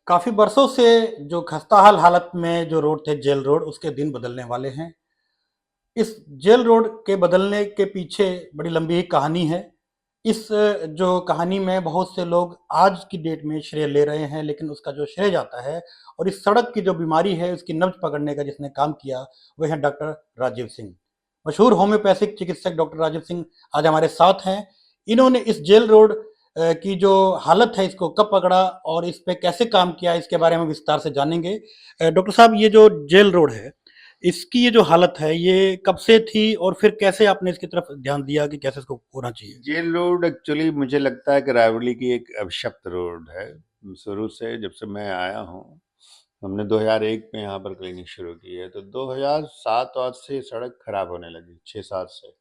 काफी बरसों से जो खस्ताहाल हालत में जो रोड थे, जेल रोड, उसके दिन बदलने वाले हैं। इस जेल रोड के बदलने के पीछे बड़ी लंबी एक कहानी है। इस जो कहानी में बहुत से लोग आज की डेट में श्रेय ले रहे हैं, लेकिन उसका जो श्रेय जाता है और इस सड़क की जो बीमारी है उसकी नब्ज पकड़ने का जिसने काम किया, वह है डॉक्टर राजीव सिंह। मशहूर होम्योपैथिक चिकित्सक डॉक्टर राजीव सिंह आज हमारे साथ हैं। इन्होंने इस जेल रोड की जो हालत है इसको कब पकड़ा और इस पे कैसे काम किया, इसके बारे में विस्तार से जानेंगे। डॉक्टर साहब, ये जो जेल रोड है, इसकी ये जो हालत है, ये कब से थी और फिर कैसे आपने इसकी तरफ ध्यान दिया कि कैसे इसको होना चाहिए? जेल रोड एक्चुअली मुझे लगता है कि रायबरेली की एक अभिशप्त रोड है। शुरू से जब से मैं आया हूँ, हमने 2001 में यहाँ पर क्लिनिक शुरू की है, तो 2007 आठ से सड़क खराब होने लगी, 6-7 से।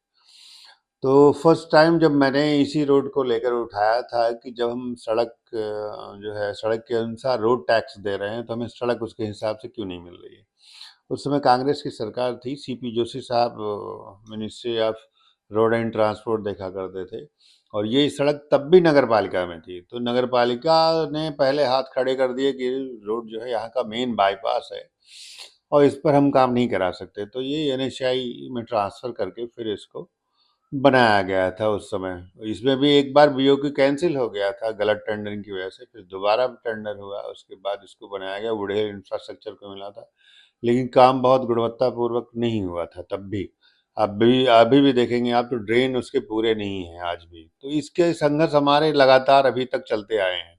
तो फर्स्ट टाइम जब मैंने इसी रोड को लेकर उठाया था कि जब हम सड़क जो है सड़क के अनुसार रोड टैक्स दे रहे हैं, तो हमें सड़क उसके हिसाब से क्यों नहीं मिल रही है। उस समय कांग्रेस की सरकार थी, सीपी जोशी साहब ministry of road and transport देखा करते थे, और ये सड़क तब भी नगर पालिका में थी। तो नगर पालिका ने पहले हाथ खड़े कर दिए कि रोड जो है यहाँ का मेन बाईपास है और इस पर हम काम नहीं करा सकते, तो ये एनएचआई में ट्रांसफ़र करके फिर इसको बनाया गया था उस समय। इसमें भी एक बार बीओक्यू कैंसिल हो गया था गलत टेंडरिंग की वजह से, फिर दोबारा टेंडर हुआ, उसके बाद इसको बनाया गया, वुडहेल इंफ्रास्ट्रक्चर को मिला था। लेकिन काम बहुत गुणवत्तापूर्वक नहीं हुआ था तब भी। अभी भी देखेंगे आप तो ड्रेन उसके पूरे नहीं हैं आज भी। तो इसके संघर्ष हमारे लगातार अभी तक चलते आए हैं।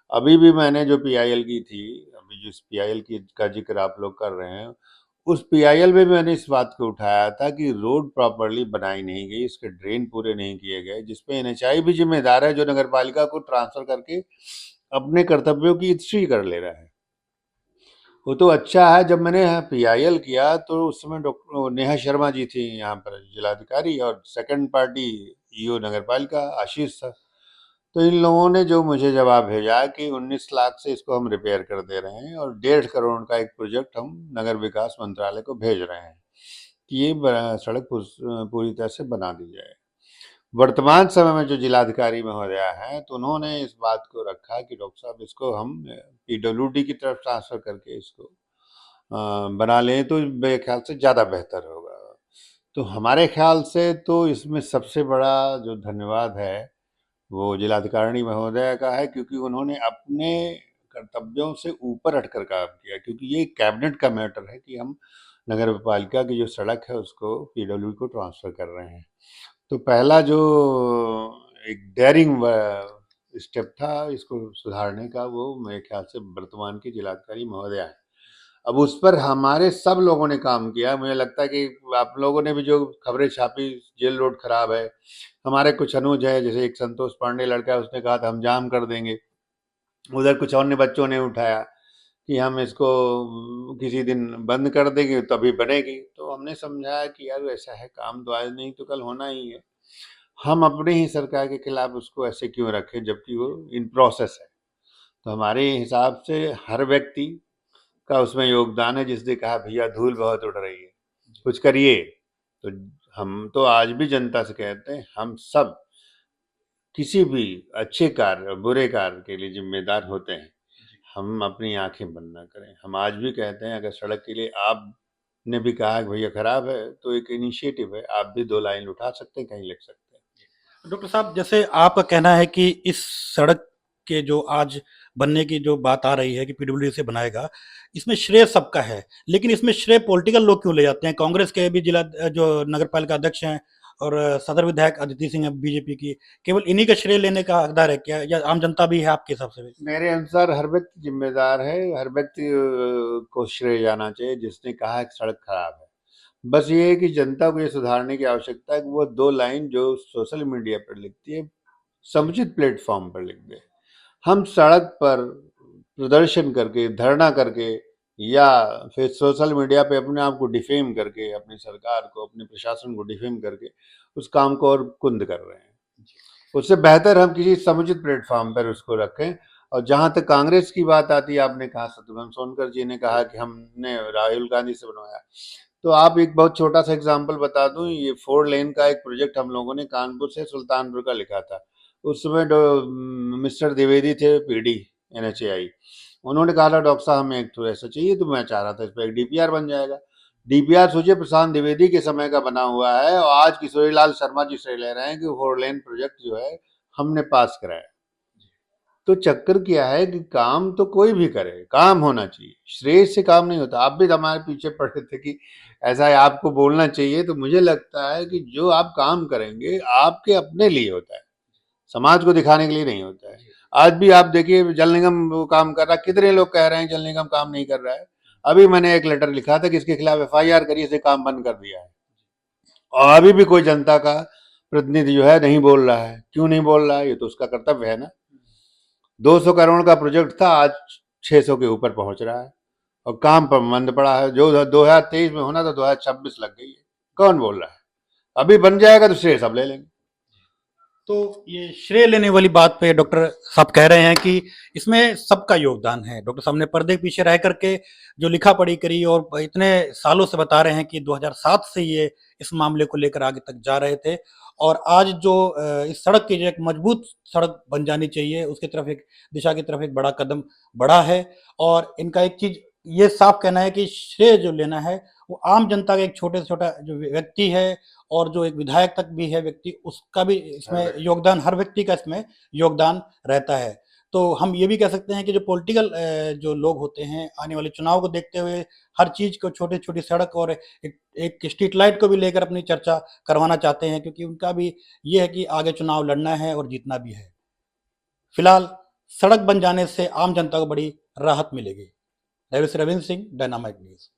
अभी भी मैंने जो पीआईएल की थी, अभी जिस पीआईएल की का जिक्र आप लोग कर रहे हैं, उस पीआईएल में भी मैंने इस बात को उठाया था कि रोड प्रॉपर्ली बनाई नहीं गई, इसके ड्रेन पूरे नहीं किए गए, जिसपे एनएचआई भी जिम्मेदार है, जो नगर पालिका को ट्रांसफर करके अपने कर्तव्यों की इत्री कर ले रहा है। वो तो अच्छा है। जब मैंने यहाँ पीआईएल किया तो उस समय डॉक्टर नेहा शर्मा जी थी यहाँ पर जिलाधिकारी, और सेकंड पार्टी ईओ नगर पालिका आशीष था। तो इन लोगों ने जो मुझे जवाब भेजा कि 19 लाख से इसको हम रिपेयर कर दे रहे हैं और 1.5 करोड़ का एक प्रोजेक्ट हम नगर विकास मंत्रालय को भेज रहे हैं कि ये सड़क पूरी तरह से बना दी जाए। वर्तमान समय में जो जिलाधिकारी महोदया हैं, तो उन्होंने इस बात को रखा कि डॉक्टर साहब इसको हम पीडब्ल्यूडी की तरफ ट्रांसफर करके इसको बना लें तो मेरे ख्याल से ज़्यादा बेहतर होगा। तो हमारे ख्याल से तो इसमें सबसे बड़ा जो धन्यवाद है वो जिलाधिकारिणी महोदया का है, क्योंकि उन्होंने अपने कर्तव्यों से ऊपर हटकर काम किया, क्योंकि ये कैबिनेट का मैटर है कि हम नगर पालिका की जो सड़क है उसको पीडब्ल्यू को ट्रांसफ़र कर रहे हैं। तो पहला जो एक डेयरिंग स्टेप था इसको सुधारने का, वो मेरे ख्याल से वर्तमान के जिलाधिकारी महोदया है। अब उस पर हमारे सब लोगों ने काम किया। मुझे लगता है कि आप लोगों ने भी जो खबरें छापी, जेल रोड खराब है, हमारे कुछ अनुज है, जैसे एक संतोष पांडे लड़का है, उसने कहा था हम जाम कर देंगे। उधर कुछ अन्य बच्चों ने उठाया कि हम इसको किसी दिन बंद कर देंगे तभी बनेगी। तो हमने समझाया कि यार ऐसा है, काम तो आज नहीं तो कल होना ही है। हम अपने ही सरकार के खिलाफ उसको ऐसे क्यों रखें जबकि वो इन प्रोसेस है। तो हमारे हिसाब से हर व्यक्ति का उसमें योगदान है, जिसने कहा भैया धूल बहुत उड़ रही है, कुछ करिए। तो हम तो आज भी जनता से कहते हैं, हम सब किसी भी अच्छे कार्य बुरे कार्य के लिए जिम्मेदार होते हैं। हम अपनी आंखें बंद ना करें। हम आज भी कहते हैं, अगर सड़क के लिए आपने भी कहा कि भैया खराब है, तो एक इनिशिएटिव है, आप भी 2 लाइन उठा सकते हैं, कहीं लिख सकते हैं। डॉक्टर साहब, जैसे आपका कहना है कि इस सड़क के जो आज बनने की जो बात आ रही है कि पीडब्ल्यू से बनाएगा, इसमें श्रेय सबका है, लेकिन इसमें श्रेय पॉलिटिकल लोग क्यों ले जाते हैं? कांग्रेस के भी जिला जो नगर पालिका अध्यक्ष हैं और सदर विधायक अदिति सिंह है बीजेपी की, केवल इन्हीं का श्रेय लेने का हकदार है क्या, या आम जनता भी है आपके हिसाब से भी? मेरे अनुसार हर व्यक्ति जिम्मेदार है, हर व्यक्ति को श्रेय जाना चाहिए जिसने कहा है कि सड़क खराब है। बस ये है कि जनता को ये सुधारने की आवश्यकता है कि वो 2 लाइन जो सोशल मीडिया पर लिखती है, समुचित प्लेटफॉर्म पर लिख दे। हम सड़क पर प्रदर्शन करके, धरना करके, या फिर सोशल मीडिया पे अपने आप को डिफेम करके, अपनी सरकार को, अपने प्रशासन को डिफेम करके उस काम को और कुंद कर रहे हैं। उससे बेहतर हम किसी समुचित प्लेटफॉर्म पर उसको रखें। और जहाँ तक कांग्रेस की बात आती है, आपने कहा, शत्रुघ्न सोनकर जी ने कहा कि हमने राहुल गांधी से बनवाया। तो आप एक बहुत छोटा सा एग्जांपल बता दूं, ये 4 लेन का एक प्रोजेक्ट हम लोगों ने कानपुर से सुल्तानपुर का लिखा था। उस समय मिस्टर द्विवेदी थे, पीडी एनएचएआई। उन्होंने कहा था डॉक्टर साहब हमें एक तो ऐसा चाहिए, तो मैं चाह रहा था इस पर एक डीपीआर बन जाएगा। डीपीआर सोचिए प्रशांत द्विवेदी के समय का बना हुआ है, और आज किशोरीलाल शर्मा जी श्रेय ले रहे हैं कि 4 लेन प्रोजेक्ट जो है हमने पास कराया। तो चक्कर क्या है कि काम तो कोई भी करे, काम होना चाहिए, श्रेय से काम नहीं होता। आप भी हमारे पीछे पड़े थे कि ऐसा है, आपको बोलना चाहिए। तो मुझे लगता है कि जो आप काम करेंगे आपके अपने लिए होता है, समाज को दिखाने के लिए नहीं होता है। आज भी आप देखिए जल निगम वो काम कर रहा है, कितने लोग कह रहे हैं जल निगम काम नहीं कर रहा है। अभी मैंने एक लेटर लिखा था कि इसके खिलाफ एफआईआर करिए, इसे काम बंद कर दिया है, और अभी भी कोई जनता का प्रतिनिधि जो है नहीं बोल रहा है। क्यों नहीं बोल रहा है? ये तो उसका कर्तव्य है ना। 200 करोड़ का प्रोजेक्ट था, आज 600 के ऊपर पहुंच रहा है, और काम पर मंद पड़ा है। जो 2023 में होना था 2026 लग गई है। कौन बोल रहा है? अभी बन जाएगा तो श्रेय सब ले लेंगे। तो ये श्रेय लेने वाली बात पे डॉक्टर साहब कह रहे हैं कि इसमें सबका योगदान है। डॉक्टर साहब ने पर्दे के पीछे रह करके जो लिखा पढ़ी करी और इतने सालों से बता रहे हैं कि 2007 से ये इस मामले को लेकर आगे तक जा रहे थे, और आज जो इस सड़क की जो एक मजबूत सड़क बन जानी चाहिए उसकी तरफ एक दिशा की तरफ एक बड़ा कदम बढ़ा है। और इनका एक चीज ये साफ कहना है कि श्रेय जो लेना है वो आम जनता का एक छोटे से छोटा जो व्यक्ति है और जो एक विधायक तक भी है व्यक्ति, उसका भी इसमें योगदान, हर व्यक्ति का इसमें योगदान रहता है। तो हम ये भी कह सकते हैं कि जो पॉलिटिकल जो लोग होते हैं आने वाले चुनाव को देखते हुए हर चीज को, छोटी छोटी सड़क और एक स्ट्रीट लाइट को भी लेकर अपनी चर्चा करवाना चाहते हैं, क्योंकि उनका भी ये है कि आगे चुनाव लड़ना है और जीतना भी है। फिलहाल सड़क बन जाने से आम जनता को बड़ी राहत मिलेगी। Ravindra Singh, dynamite news.